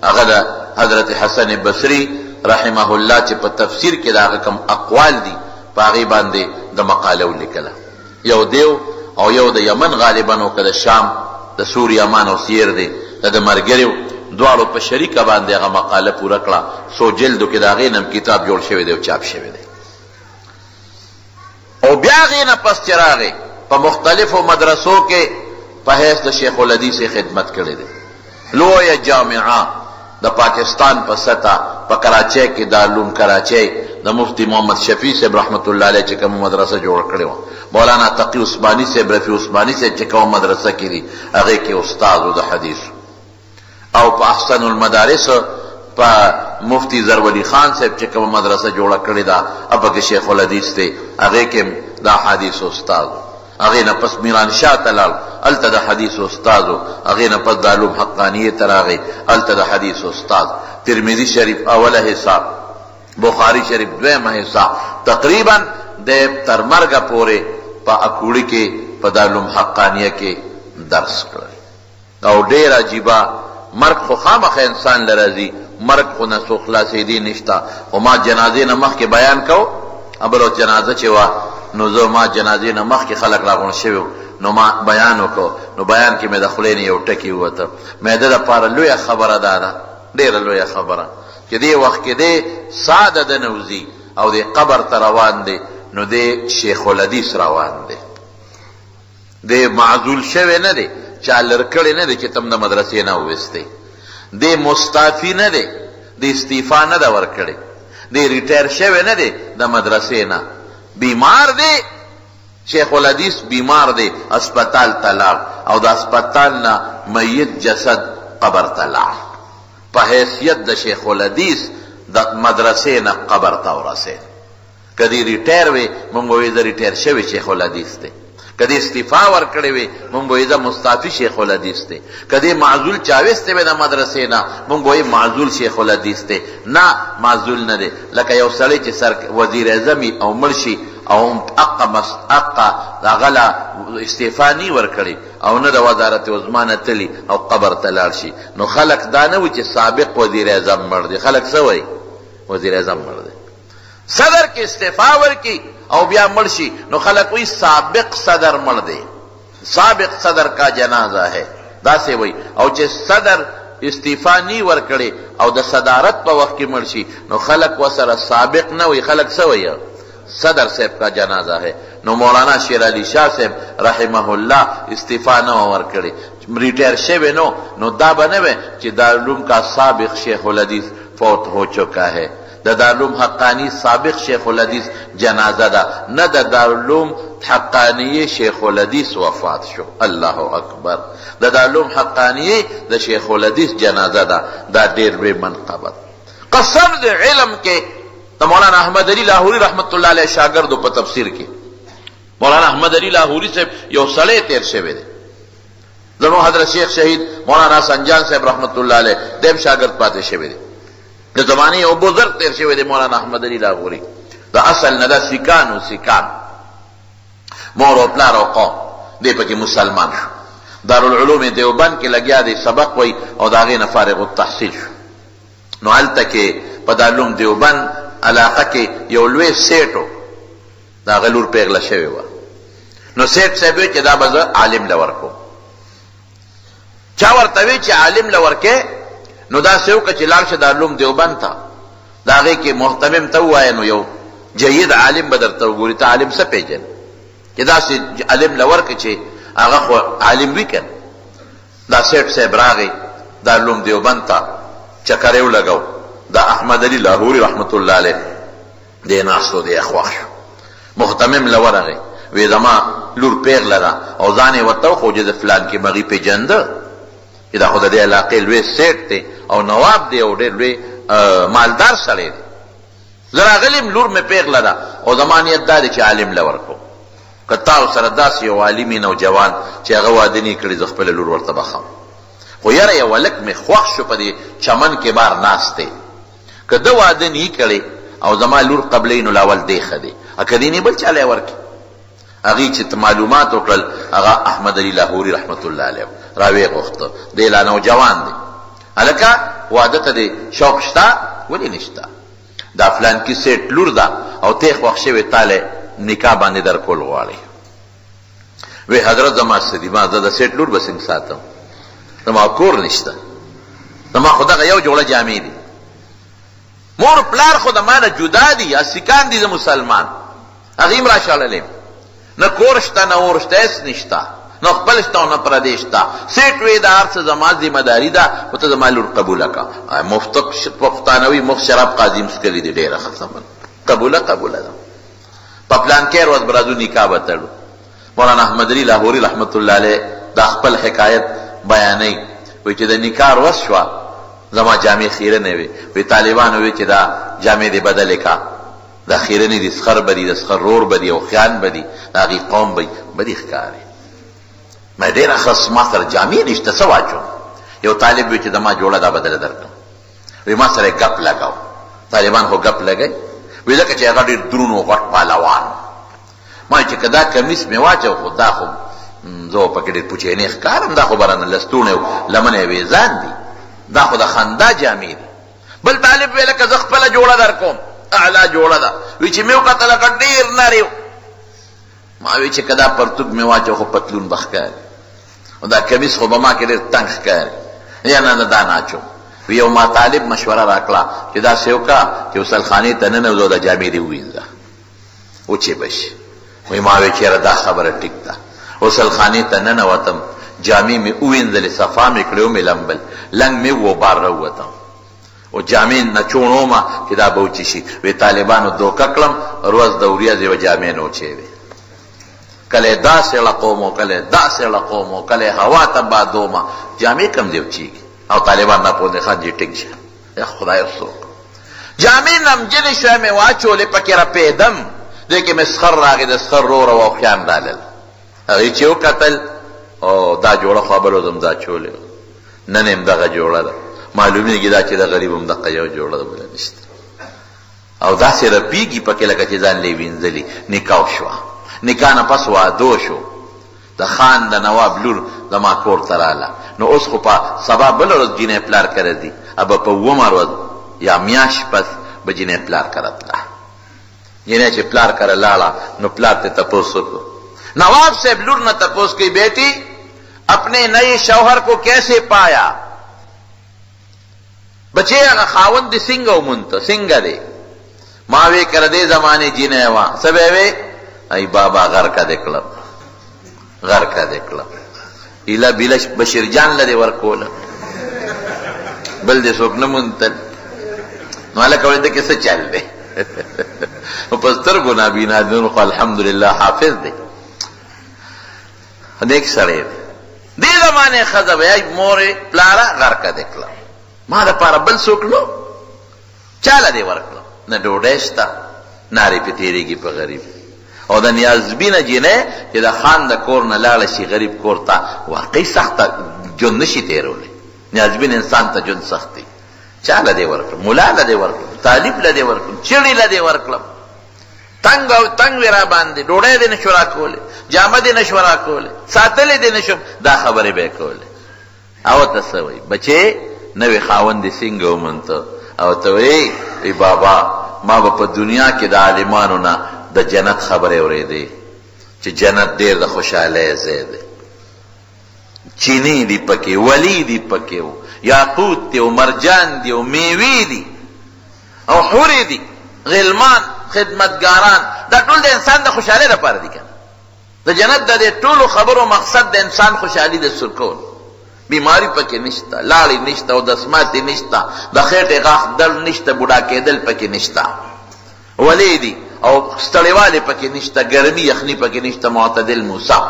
هغه د حضرت حسن بصری رحمه الله چې په تفسیر کې دا کوم اقوال دي په هغې باندې د مقاله ولیکله. یو دیو او یو د یمن غالبا او که د شام د سور یمان او سیر دی د ملګریو دواړو په شریکه باندې هغه مقاله پوره کړه. 100 جلدو کې د هغې نم کتاب جوړ شوی دی او چاپ شوی دی. او بیا هغې نه پس چې راغی په مختلفو مدرسو کې په حیث د شیخ الحدیث خدمت کړی دی. لویه جامعه د پاکستان په سطح په کراچۍ کې دارالعلوم کراچۍ د مفتی محمد شفیع صاحب رحمت الله علیه چې کومه مدرسه جوړ کړې وه، مولانا تقی عثماني صاحب رفیع عثماني صاحب چې کومه مدرسه کې دي هغې کې استاد و د حدیث. او په احسن المدارس په مفتی زرولی خان صاحب چې کومه مدرسه جوړه کړې ده هغه کې شیخ الحدیث دی، هغې کې د حدیث استاد. هغې نه پس میران شاه ته لاړ، هلته د حدیث استاد و. هغې نه پس دارالعلوم حقانیې ته راغی، هلته د حدیث استاد. ترمذي شریف اوله حصہ، بخاری شریف دویمه حصہ، تقریبا د تر مرګه پورې په اکوړي کې په دارالعلوم حقانیه کې درس کړی. او ډېر عجیبه مرګ خو خامخا انسان لراځي، مرګ خو نه څو خلاصېدی نشته. خو ما جنازې نه مخکې بیان کو، بله جنازه چې وه نو زه ما جنازې نه مخکې خلک راغونډ شوي نو ما بیان وکړو. نو بیان کې مې د خولې نه یو ټکي ووته. مې د دپاره لویه خبره دا ده، ډېره لویه خبره چې دې وخت کې دی ساده د نوځي او د قبر ته روان دی، نو دی شیخ الحدیث روان دی. دی معزول شوی نه دی، چا لرکړی نه دی چې تم د مدرسې نه وویستی، دی مستعفی نه دی، دی استعفا نه ده ورکړی، دی ریټایر شوی نه دی د مدرسې نه، بیمار دی، شیخ الحدیث بیمار دی، اسپتال ته لاړ او د اسپتال نه میت جسد قبر ته لاړ، په حیثیت د شیخ الحدیث د مدرسې نه قبر ته ورسېد. که دی ریټایر وی مونږ به وایو د ریټایر شوی شیخ الحدیث دی، که دی استعفا ورکړی وی مونږ به وایو د مستعفي شیخ الحدیث دی، که دی معزول چاویستی وی د مدرسې نه مونږ به وایو معزول شیخ الحدیث دی. نه، معزول نه دی. لکه یو سړی چې وزیر اعظم او مړ شي او اقا هغه له استعفا نی ورکړي او نه د وزارت عظما نه تلي او قبر ته لاړ شي، نو خلک دا نه وي چې سابق وزیر اعظم مړ دی، خلک څه وایي؟ وزیر اعظم مړ دی. صدر کې استعفا ورکي او بیا مړ شي نو خلک وایي سابق صدر مړ دی، سابق صدر کا جنازه ہے، داسې وایي. او چې صدر استعفا نی ورکړي او د صدارت په وخت کې مړ شي نو خلک وسره سابق نه وایي، خلک څه وایي؟ صدر صاحب کا جنازہ ہے. نو مولانا شیر علی شاہ صاحب رحمہ اللہ استعفا نہ ورکړي، ریٹائر شوی نو دا به نه وي چې دارالعلوم کا سابق شیخ الحدیث فوت ہو چکا ہے، د دارالعلوم حقانی سابق شیخ الحدیث جنازہ دا، نه د دارالعلوم حقانی شیخ الحدیث وفات شو. اللہ اکبر. د دارالعلوم حقانی د شیخ الحدیث جنازہ دا ډېر لوی منقبت. قسم د علم کې مولانا احمد علی لاہوری رحمت اللہ علیہ شاگردو په تفسیر کې مولانا احمد علی لاہوری صاحب یو سړی تیر شوی دی، زمو حضرت شیخ شہید مولانا سنجان صاحب رحمت اللہ علیہ دیم شاگرد پاتې شوی دی، د زمانه یو بزرگ تیر شوی دی مولانا احمد علی لاہوری، دا اصل نه دا سکان مور او پلار او قوم دی پکې مسلمان شو، دارالعلوم دیوبند کې لګیا دی سبق وای او دا غینه فارغ التحصیل شو. نو هلته کې په دارالعلوم دیوبند علاقه کې یو لوی سیټو دا غلور پیغله شوی و، نو سیټ صاحب چې دا به عالم لورکو، چا ورته وی چې عالم لورکې نو دا سیو که چې لاړ شه دارالعلوم دیوبند ته د هغې کې محتمم ته ووایه نو یو جید عالم به درته وګوري، ته عالم څه پېژنې چې داسې عالم لورکې چې هغه خو عالم وي که نه. دا سیټ صاحب راغی دارالعلوم دیوبند ته چکر یې ولګو، دا احمد علی لاہوری رحمت اللہ علیہ دی ناستو دی اخواخ شو، محتمم لورغی وی زما لور پیغله ده او ځان یې ورته وښود چې د فلان کې مغې پېژنده چې دا خو د دې علاقې لوی سیټ دی او نواب دی او ډېر لوی مالدار سړی دی، زه راغلم لور مې پیغله ده او زما نیت دا دی چې عالم له ورکړو، که تا سره داسې یو عالمي نوجوان چې هغه واده نه کړي زه خپله لور ورته بخم، خو یاره یو هلک مې خوښ شو په دې چمن کې بار ناست دی، که ده واده نه کړی او زما لور قبلی نو لاول دی ښه دی، که دی نه بل چا لی ورکړي. هغې چې معلومات وکړل هغه احمد علی لاہوری رحمت الله علیه راویې غوښته، دی لا نوجوان دی، هلکه واده ته دی شوق شته؟ ولې نشته؟ دا فلان کې سیټ لور ده او تی خوښ شوې تاله نکاح باندې در کول غواړي. وی حضرت زما څه دي، ما زه د سیټ لور به څنګه ساتم، زما کور نشته، زما خو دغه یو جوړه جامې دي، مور پلار خو د ما نه جدا دي، سکان دي د مسلمان، هغې م راشړلې، نه کور شته نه اور شته، هېڅ نشته، نه خپل شته او نه پردی شته، سیټ وی د هر څه زما ذمه داري ده، خو ته زما لور قبوله کړه. مفت پښتانوي مفت شراب قاضي مسکلي دي ډېره ښه سمن قبوله ده. په پلان کې ورځ به راځو نکاح به تړو. مولانا احمد علی لاہوری رحمت الله علیه دا خپل حکایت بیانوي، وایي چې د نکاح ورځ شوه زما جامې خیره نه وي، وی طالبانو وی چې دا جامې دې بدلې کا، دا خیره نه دي، سخر به دي، د سخر رور به دي او خیان به دي، د هغې قوم به دي ښکاري. ما ډېره ښه ما سره جامې نشته څه واچوم؟ یو طالب وی چې زما جوړه دا بدله درکړم، وی ما سره یې ګپ لګاو، طالبان خو ګپ لګوي، وی ځکه چې هغه ډېر دروند و غټ پهلوان، ما چې که دا کمیس مې واچو خو دا خو زه پکې ډېر پوچینې ښکارم، دا خو به رانه لستوڼې لمنې ویزان دي، دا خو د خندا جامې دي. بل طالب وی لکه زه خپله جوړه در کوم، اعلی جوړه ده، وی چې مې وکتل لکه ډېر نرې و، ما وی چې که دا پرتوګ مې واچو خو پتلون به ښکاري، او دا کمیس خو به ما کې ډېر تنګ ښکاري، یا نه دا ناچو. وی یو ما طالب مشوره راکړه چې داسې وکړه چې غسلخانې ته ننوځو دا جامې دې ووینځه وچې به شي. وی ما وی چېره دا خبره ټیک ده، غسلخانې ته ننوتم، جامې مې ووینځلې، صفا مې کړې مې لمبل، لنګ مې وبار راووتم او جامې نه چوڼومه چې دا به وچې شي. وی طالبانو دوکه کړم، روز د ورځې یوه جامې نه وچې وې. کله داسې لقوم او کله داسې لقوم او کله هوا ته بادومه، جامې کم دی وچېږي. او طالبان راپورې خان جي ټیک شه، یا خدای څوک جامې نمجنې شوې مې واچولې، پکې رپېدم، دې کې مې سخر راغی، د سخر رو روښیان رالل. هغې چې وکتل او دا جوړه خو بل وزم دا چولې، نن هم دغه جوړه ده. معلومیږي دا چې د غریب هم دغه یو جوړه ده، بله نشته. او داسې رپېږي پکې لکه چې ځان لې وینځلي. نکاح شوه، نکاح نه پس واده شو، د خان د نواب لور زما کور ته راله. نو اوس خو په سبا بله ورځ جینۍ پلار کره دي، ابه په 20 ورځ یا میاشت پس به جینۍ پلار کره تله. جینۍ چې پلار کره لاړه نو پلار ته تپوس وکړو. نواب صاحب لور نه تپوس کوي، بیٹی اپنے نئے شوہر کو کیسے پایا؟ بچے هغه خاوند دی څنګه ومونته، څنګه دی؟ ما وی کړه دې زمانه جینۍ وه، څه به وی؟ ای بابا غرقه دې کړم، غرقه دې کړم. ایله بیله بشیر جان لدې ورکوله، بل دې څوک نه مونتل. نو هلکه وایي ده کې څه چل دی؟ نو په سترګو نابینا دی، نو خو الحمدلله حافظ دی، نیک سړی دی. دې زمانې ښځه به یې مورې پلاره غرقه دې کړم، ما دپاره بل څوک نو چاله دې ورکړم. نه ډوډۍ شته، نارې پې تېرېږي په غریب. او د نیازبینه جینۍ چې د خان د کور نه لاړه شي غریب کور ته، واقعي سخته ژوند نشي تېرولی. نیازبین انسان ته ژوند سخت دی. چاله دې ورکړم؟ ملا له دې ورکړم، طالب له دې ورکړم، چړې له دې ورکړم. تنگ او تنگ وی را باندې، ډوډۍ دې نشو راکولی، جامه دې نشو راکولی، ساتلې دې نشم، دا خبرې به یې کولې. او ته څه وایي؟ بچې نوې خاوند دې څنګه ومونته؟ او ته وایي ای بابا ما به په دنیا کې د عالمانو نه د جنت خبرې اورېدې چې جنت ډېر د خوشحالۍ ځای دی. چینی دی پکې، ولی دی پکې، یاقوت دی او مرجان دی او میوې دي او حورې دي، غلمان، خدمتګاران. دا ټول د انسان د خوشحالۍ لپاره دي کنه. د جنت د دې ټولو خبرو مقصد د انسان خوشحالي د سرکول. بیماری پکې نشته، لاړې نشته او دسماتې نشته، د خېټې غاښ درد نشته، بوډا کېدل پکې نشته، ولی دي او ستړیوالی پکې نشته، ګرمي یخني پکې نشته، معتدل موسی.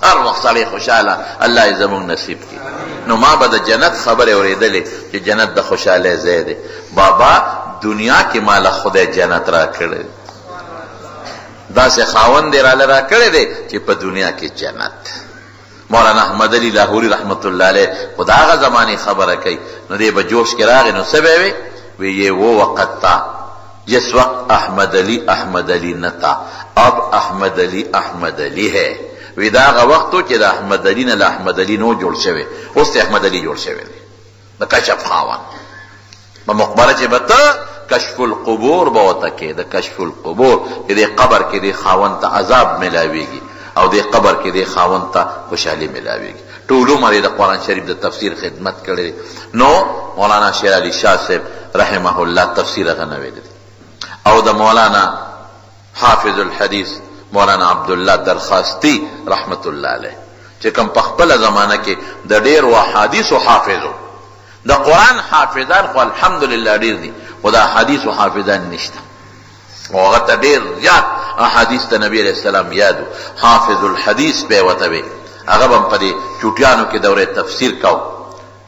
هر وخت سړی خوشحاله، الله یې زموږ نصیب کړي. نو ما به د جنت خبرې اورېدلې چې جنت د خوشحالۍ ځای دی. بابا دنیا کې ماله خدای جنت را کړی، داسې خاوند یې راله را کړی دی چې په دنیا کې جنت. مولانا احمد علی لاہوری رحمت اللہ علیہ خدا هغه زمانی خبره کوي. نو دی به جوش کې راغی، نو څه به وی یہ وہ وقت تھا جس وقت احمد علی نہ تھا، اب احمد علی ہے. وی دا هغه وخت چې د احمد علی نه احمد علی نو جوړ شوی، اوس ته احمد علی جوړ شوی دی. د کشف خاوند په مقبره چې به ته کشف القبور به ورته کې، د کشف القبور چې د قبر کې د خاوند ته عذاب ملاویږي او د قبر کې د خاوند ته خوشحالي ملاویږي. ټول عمر د قرآن شریف د تفسیر خدمت کړی. نو مولانا شیر علی شاه صاحب رحمه الله تفسیر هغه نه ویلی او د مولانا حافظ الحدیث مولانا عبدالله درخواستی رحمت الله علیه چې کوم په خپل زمانه کې د ډېر احادیث او حافظو د قرآن حافظان خو الحمدلله ډېر دي، خو د احادیث او حافظان نشته. او هغه ته ډېر زیات احادیث د نبی علیہ السلام یادو. حافظ الحدیث به ورته وي. هغه به په دې چوټیانو کې دورې تفسیر کو.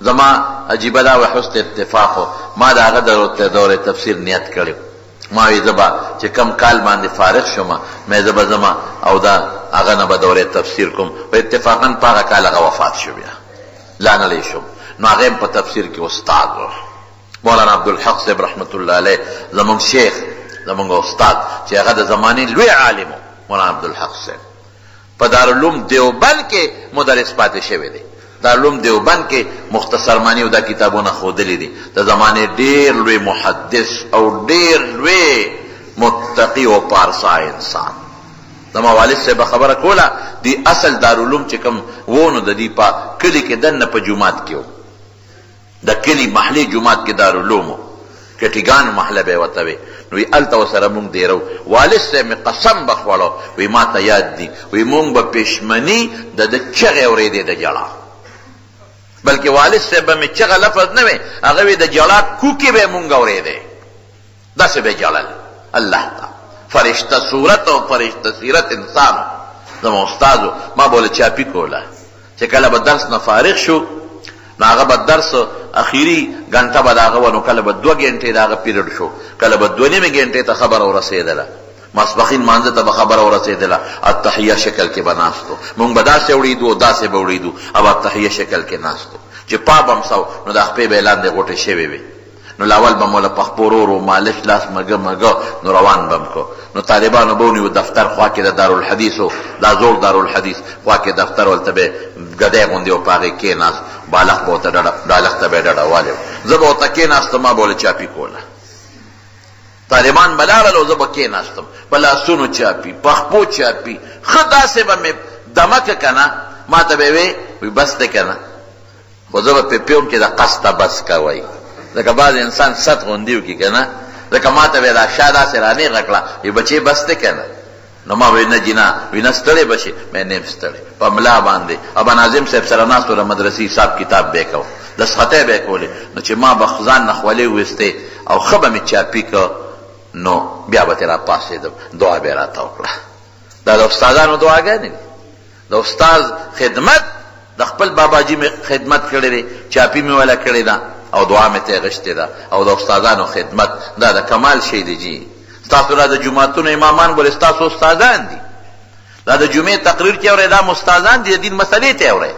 زما عجیبه دا حسن اتفاق، ما د هغه دورې تفسیر نیت کړی. ما وی زبا چې کم کال باندې فارغ شوم، مې زبا زما او دا هغه نه به دورې تفسیر کوم. په اتفاقا په هغه کال هغه وفات شو، بیا لاندې شوم. نو هغه په تفسیر کې استاد مولانا عبدالحق صاحب رحمت الله علیه زمونږ شیخ، زمونږ استاد چې هغه د زمانې لوی عالم مولانا عبدالحق صاحب په دارالعلوم دیوبند کې مدرس پاتې شوی دی. دارالعلوم دیوبند کې مختصر معنی او دا کتابونه ښودلي دي. د زمانې ډېر لوی محدث او ډېر لوی متقی او پارسا انسان. زما والد صاحب خبره کوله، دی اصل دارالعلوم چې کوم وونو د دې په کلي کې دننه په جومات کې و، د کلي محلي جومات کې دارالعلوم کټیګان محله به ورته وي نو وی هلته ورسره مونږ دیرو والد صاحب مې قسم به خوړو وی ما ته یاد دي وی مونږ به پېشمني د ده چغې اورېدې د ژړا بلکې والد صاحب به مې چغه لفظ نه وی هغه وی د ژړا کوکې به یې مونږ اورېدې داسې به ژړل الله ته فرشته صورت او فرشته سیرت انسان زما استادو ما بوله چاپی کوله چې کله به درس نه فارغ شو نو هغه به درس اخیری ګنټه به د هغه و نو کله به 2 ګنټې د هغه پیریډ شو کله به 2 نیمې ګنټې ته خبره ورسېدله ماسپښین مانځه ته به خبره ورسېدله التحیه شکل کې به ناستو مونږ به داسې وړېدو داسې به وړېدو او التحیه شکل کې ناستو چې پا به هم سو نو د خپې به یې لاندې غوټې شوې وې نو لاول به موله په خپو ورو ورو مالش لاس مګه مګه نو روان به م کو نو طالبانو به ونیو دفتر خوا کې د دارالحدیثو دا زوړ دارالحدیث خوا کې دفتر ولته به ګدی غوندې و په هغې کېناست بالښت به ورته ډالښت ته به یې ډډه والې زه به ورته کېناستم ما به ولې چاپي کوله طالبان به لاړل او زه به کېناستم په لاسونو چاپي په خپو چاپي ښه داسې به مې دمکه که نه ما ته به یې وی بس دی که نه خو زه به پې پیوم چې د قصده بس کوئ ځکه بعض انسان ست غوندي وکړي که نه ځکه ما ته به یې دا شا داسې رانېغه کړه وی بچې بس دی که نه نو ما وی نه جینا وی نه ستړی به شي مې نیم ستړی په ملا باندې ابا ناظم صاحب سره ناست و د مدرسې حساب کتاب به یې کو دسخطۍ به یې کولې نو چې ما به ځان نه خولې وویستې او ښه به مې چاپي که نو بیا به ترې راپاڅېدم دعا به یې راته وکړه دا د استادانو دعاګانې دي د استاز خدمت د خپل باباجي مې خدمت کړی دی چاپي مې وله کړې ده او دعا مې ته غشتې ده او د استادانو خدمت دا د کمال شی دی جی ستاسو را د جوماتونو امامان بولې ستاسو استادان دي دا د جمعې تقریر کې اورئ دا مستادان دي د دین مسلې ته اورئ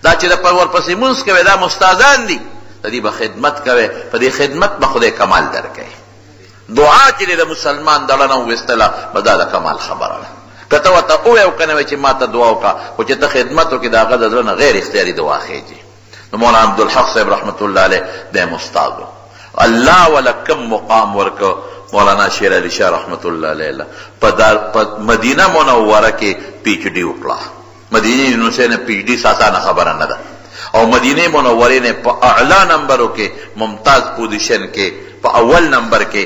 دا چې د ورپسې مونځ کوئ دا مستادان دي د دې به خدمت کوئ په دې خدمت به خدای کمال درکوي دعا چې د مسلمان دړه نه وویستله به دا د کمال خبره ده که ته ورته ووایې او که نه وایې چې ما ته دعا وکړه خو چې ته خدمت وکړې د هغه د زړه نه غیر اختیاري دعا خېږي نو مولانا عبدالحق صاحب رحمت الله علیه دیم استاد الله ولا کم مقام ورکو مولانا شیر علی شاه رحمت الله علیه په مدینه منوره کې پی ایچ ډي وکړه مدینه یونیورسټۍ نه پی ایچ ډي ساسانه خبره نه ده او مدینه منورې نه په اعلی نمبرو کې ممتاز پوزیشن کې په اول نمبر کې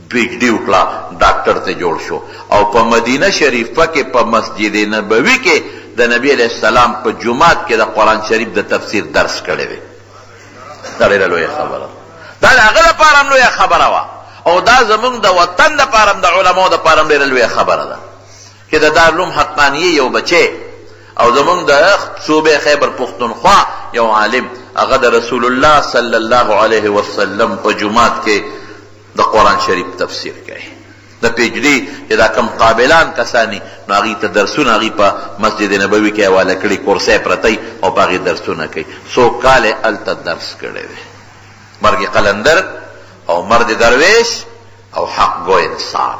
پی ایچ ډي وکړه ډاکټر ته جوړ شو او په مدینه شریفه کې په مسجد نبوي کې د نبی علیہ السلام په جمعات کې د قرآن شریف د تفسیر درس کړی دی دا ډېره لویه خبره دا د هغه لپاره هم لویه خبره وه او دا زمونږ د وطن دپاره هم د علماو دپاره هم ډېره لویه خبره ده چې د دارالعلوم حقانیې یو بچی او زمونږ د صوبې خیبر پښتونخوا یو عالم هغه د رسول الله صلی الله علیه وسلم په جمعات کې د قرآن شریف تفسیر کوي د پی ایچ ډي چې دا کم قابلان کسانی نو هغې ته درسونه هغې په مسجد نبوي کې حواله کړي کورسۍ پرتی او په هغې درسونه کوي څو کاله هلته درس کړی دی مرګ قلندر او مرد درویش او حق گو انسان